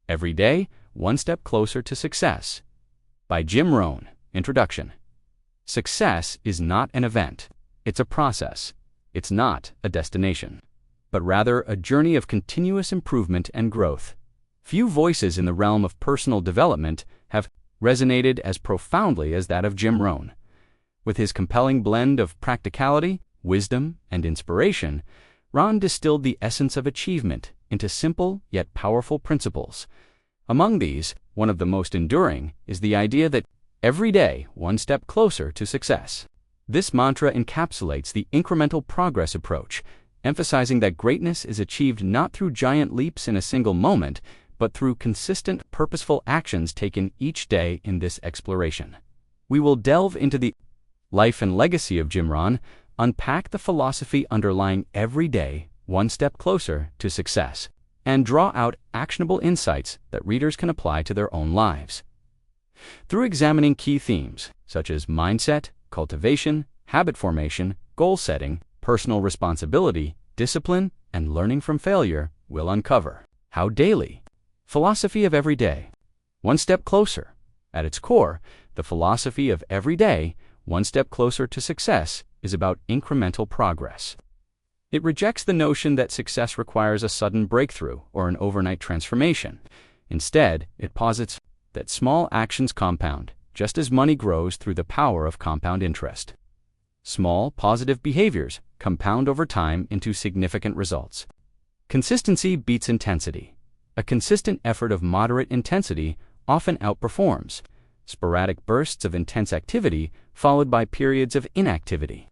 Every day, one step closer to success. By Jim Rohn. Introduction. Success is not an event. It's a process. It's not a destination, but rather a journey of continuous improvement and growth. Few voices in the realm of personal development have resonated as profoundly as that of Jim Rohn. With his compelling blend of practicality, wisdom, and inspiration, Rohn distilled the essence of achievement into simple yet powerful principles. Among these, one of the most enduring is the idea that every day one step closer to success. This mantra encapsulates the incremental progress approach, emphasizing that greatness is achieved not through giant leaps in a single moment, but through consistent, purposeful actions taken each day in this exploration. We will delve into the life and legacy of Jim Rohn, unpack the philosophy underlying every day one step closer to success, and draw out actionable insights that readers can apply to their own lives. Through examining key themes such as mindset, cultivation, habit formation, goal setting, personal responsibility, discipline, and learning from failure, we'll uncover how daily philosophy of every day, one step closer. At its core, the philosophy of every day, one step closer to success is about incremental progress. It rejects the notion that success requires a sudden breakthrough or an overnight transformation. Instead, it posits that small actions compound, just as money grows through the power of compound interest. Small, positive behaviors compound over time into significant results. Consistency beats intensity. A consistent effort of moderate intensity often outperforms sporadic bursts of intense activity followed by periods of inactivity.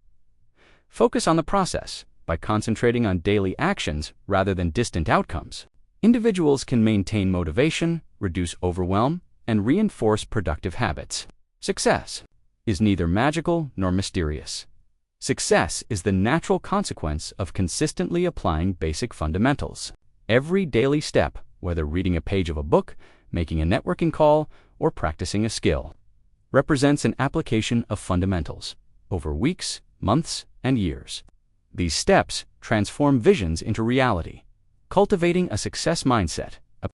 Focus on the process. By concentrating on daily actions rather than distant outcomes, individuals can maintain motivation, reduce overwhelm, and reinforce productive habits. Success is neither magical nor mysterious. Success is the natural consequence of consistently applying basic fundamentals. Every daily step, whether reading a page of a book, making a networking call, or practicing a skill, represents an application of fundamentals over weeks, months, and years. These steps transform visions into reality, cultivating a success mindset. A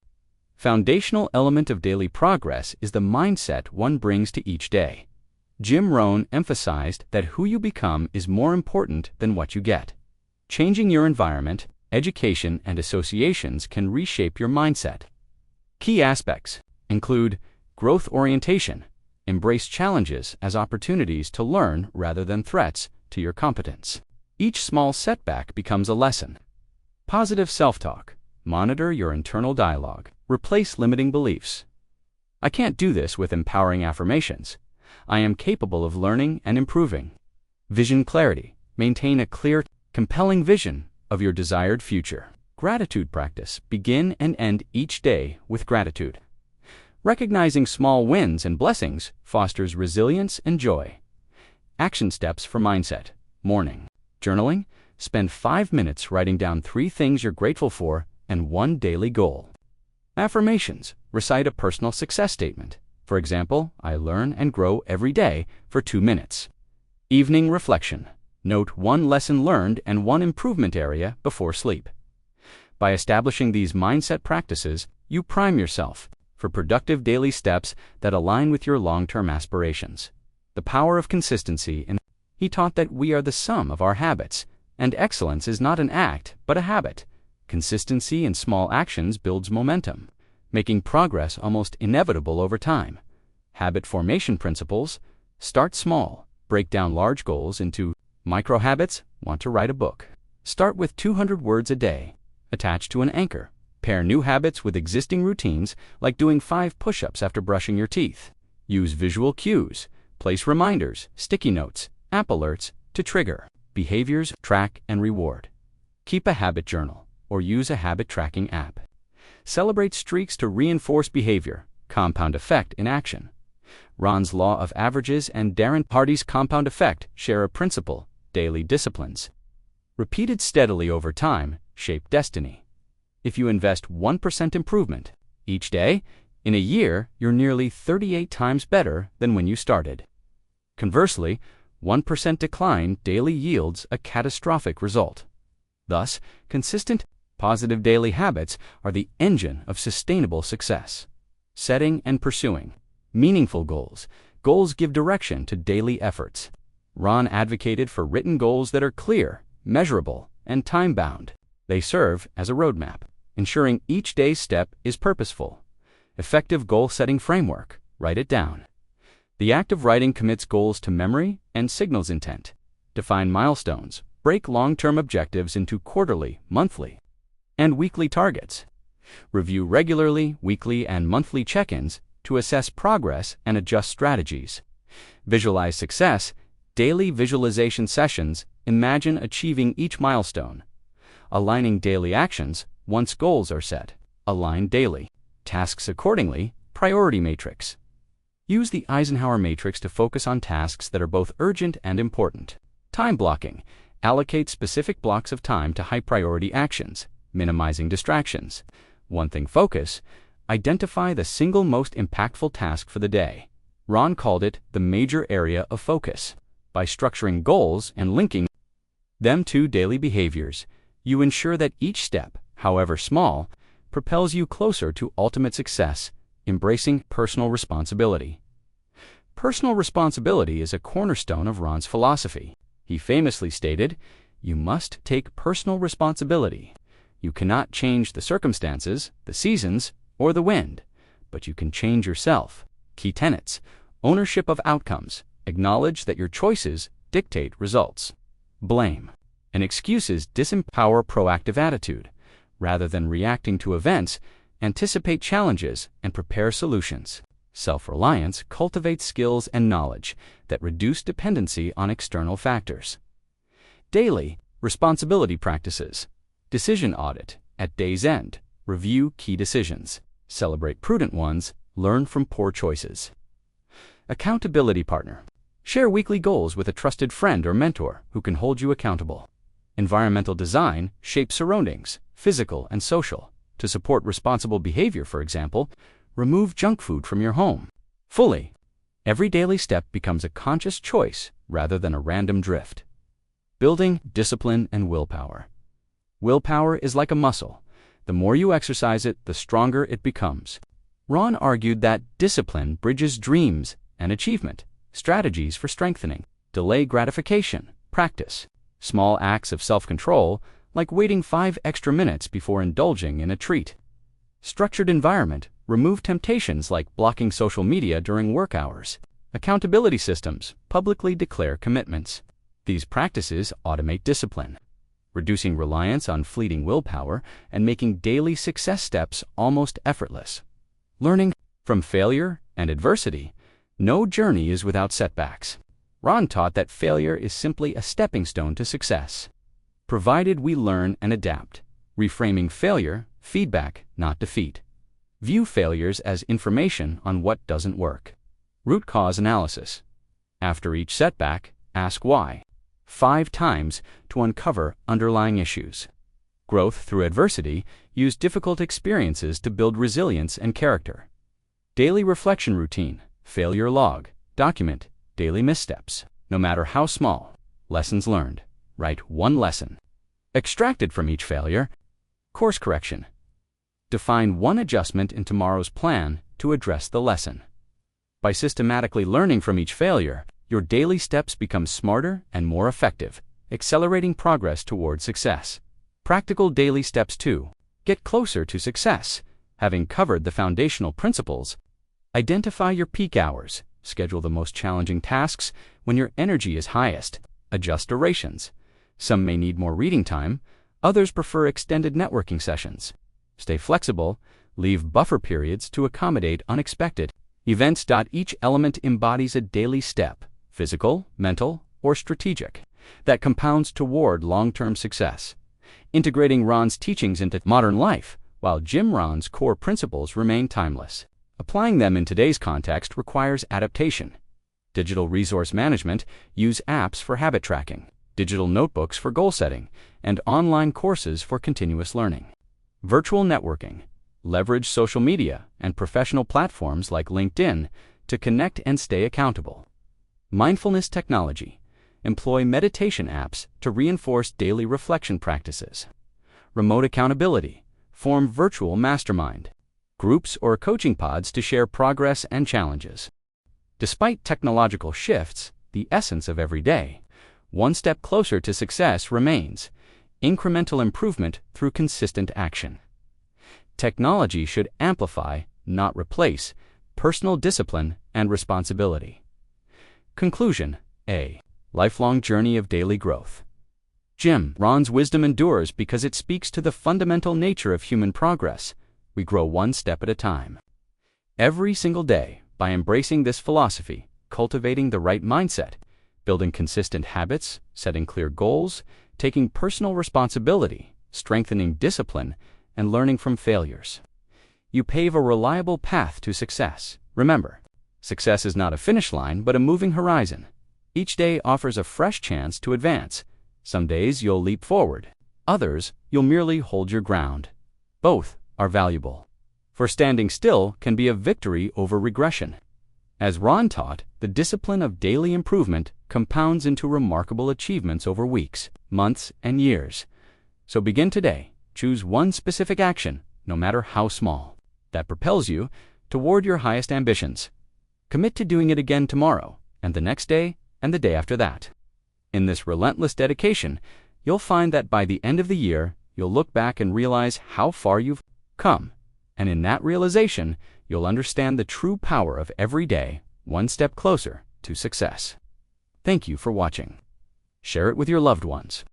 foundational element of daily progress is the mindset one brings to each day. Jim Rohn emphasized that who you become is more important than what you get. Changing your environment, education, and associations can reshape your mindset. Key aspects include growth orientation. Embrace challenges as opportunities to learn rather than threats to your competence. Each small setback becomes a lesson. Positive self-talk. Monitor your internal dialogue. Replace limiting beliefs. I can't do this with empowering affirmations. I am capable of learning and improving. Vision clarity. Maintain a clear, compelling vision of your desired future. Gratitude practice. Begin and end each day with gratitude. Recognizing small wins and blessings fosters resilience and joy. Action steps for mindset. Morning journaling. Spend 5 minutes writing down 3 things you're grateful for and 1 daily goal. Affirmations. Recite a personal success statement. For example, I learn and grow every day for 2 minutes. Evening reflection. Note 1 lesson learned and 1 improvement area before sleep. By establishing these mindset practices, you prime yourself for productive daily steps that align with your long-term aspirations. The power of consistency. And he taught that we are the sum of our habits, and excellence is not an act, but a habit. Consistency in small actions builds momentum, making progress almost inevitable over time. Habit formation principles. Start small. Break down large goals into micro habits. Want to write a book? Start with 200 words a day. Attach to an anchor. Pair new habits with existing routines, like doing 5 push-ups after brushing your teeth. Use visual cues. Place reminders, sticky notes, app alerts to trigger behaviors, track, and reward. Keep a habit journal or use a habit tracking app. Celebrate streaks to reinforce behavior. Compound effect in action. Rohn's law of averages and Darren Hardy's compound effect share a principle: daily disciplines, repeated steadily over time, shape destiny. If you invest 1% improvement each day, in a year, you're nearly 38 times better than when you started. Conversely, 1% decline daily yields a catastrophic result. Thus, consistent, Positive daily habits are the engine of sustainable success. Setting and pursuing meaningful goals. Goals give direction to daily efforts. Rohn advocated for written goals that are clear, measurable, and time-bound. They serve as a roadmap, ensuring each day's step is purposeful. Effective goal-setting framework. Write it down. The act of writing commits goals to memory and signals intent. Define milestones. Break long-term objectives into quarterly, monthly, and weekly targets. Review regularly, weekly and monthly check-ins to assess progress and adjust strategies. Visualize success. Daily visualization sessions. Imagine achieving each milestone. Aligning daily actions. Once goals are set, align daily tasks accordingly. Priority matrix. Use the Eisenhower matrix to focus on tasks that are both urgent and important. Time blocking. Allocate specific blocks of time to high-priority actions, minimizing distractions. One thing focus. Identify the single most impactful task for the day. Rohn called it the major area of focus. By structuring goals and linking them to daily behaviors, you ensure that each step, however small, propels you closer to ultimate success. Embracing personal responsibility. Personal responsibility is a cornerstone of Rohn's philosophy. He famously stated, "You must take personal responsibility. You cannot change the circumstances, the seasons, or the wind, but you can change yourself." Key tenets. Ownership of outcomes. Acknowledge that your choices dictate results. Blame and excuses disempower proactive attitude. Rather than reacting to events, anticipate challenges and prepare solutions. Self-reliance cultivates skills and knowledge that reduce dependency on external factors. Daily responsibility practices. Decision audit. At day's end, review key decisions. Celebrate prudent ones. Learn from poor choices. Accountability partner. Share weekly goals with a trusted friend or mentor who can hold you accountable. Environmental design shapes surroundings, physical and social. To support responsible behavior, for example, remove junk food from your home. Fully. Every daily step becomes a conscious choice rather than a random drift. Building discipline and willpower. Willpower is like a muscle. The more you exercise it, the stronger it becomes. Rohn argued that discipline bridges dreams and achievement. Strategies for strengthening. Delay gratification. Practice small acts of self-control, like waiting 5 extra minutes before indulging in a treat. Structured environment. Remove temptations like blocking social media during work hours. Accountability systems. Publicly declare commitments. These practices automate discipline, reducing reliance on fleeting willpower and making daily success steps almost effortless. Learning from failure and adversity. No journey is without setbacks. Rohn taught that failure is simply a stepping stone to success, provided we learn and adapt. Reframing failure, feedback, not defeat. View failures as information on what doesn't work. Root cause analysis. After each setback, ask why 5 times to uncover underlying issues. Growth through adversity. Use difficult experiences to build resilience and character. Daily reflection routine. Failure log. Document daily missteps, no matter how small. Lessons learned. Write 1 lesson extracted from each failure. Course correction. Define 1 adjustment in tomorrow's plan to address the lesson. By systematically learning from each failure, your daily steps become smarter and more effective, accelerating progress toward success. Practical daily steps 2. Get closer to success. Having covered the foundational principles, identify your peak hours. Schedule the most challenging tasks when your energy is highest. Adjust durations. Some may need more reading time, others prefer extended networking sessions. Stay flexible. Leave buffer periods to accommodate unexpected events. Each element embodies a daily step, physical, mental, or strategic, that compounds toward long-term success. Integrating Rohn's teachings into modern life, while Jim Rohn's core principles remain timeless. Applying them in today's context requires adaptation. Digital resource management. Use apps for habit tracking, digital notebooks for goal setting, and online courses for continuous learning. Virtual networking. Leverage social media and professional platforms like LinkedIn to connect and stay accountable. Mindfulness technology. Employ meditation apps to reinforce daily reflection practices. remote accountability, form virtual mastermind groups or coaching pods to share progress and challenges. Despite technological shifts, the essence of every day, one step closer to success, remains incremental improvement through consistent action. Technology should amplify, not replace, personal discipline and responsibility. Conclusion: A lifelong journey of daily growth. Jim Rohn's wisdom endures because it speaks to the fundamental nature of human progress. We grow one step at a time. Every single day, by embracing this philosophy, cultivating the right mindset, building consistent habits, setting clear goals, taking personal responsibility, strengthening discipline, and learning from failures, you pave a reliable path to success. Remember, success is not a finish line but a moving horizon. Each day offers a fresh chance to advance. Some days you'll leap forward, others you'll merely hold your ground. Both are valuable, for standing still can be a victory over regression. As Rohn taught, the discipline of daily improvement compounds into remarkable achievements over weeks, months, and years. So begin today. Choose one specific action, no matter how small, that propels you toward your highest ambitions. Commit to doing it again tomorrow, and the next day, and the day after that. In this relentless dedication, you'll find that by the end of the year, you'll look back and realize how far you've come. And in that realization, you'll understand the true power of every day, one step closer to success. Thank you for watching. Share it with your loved ones.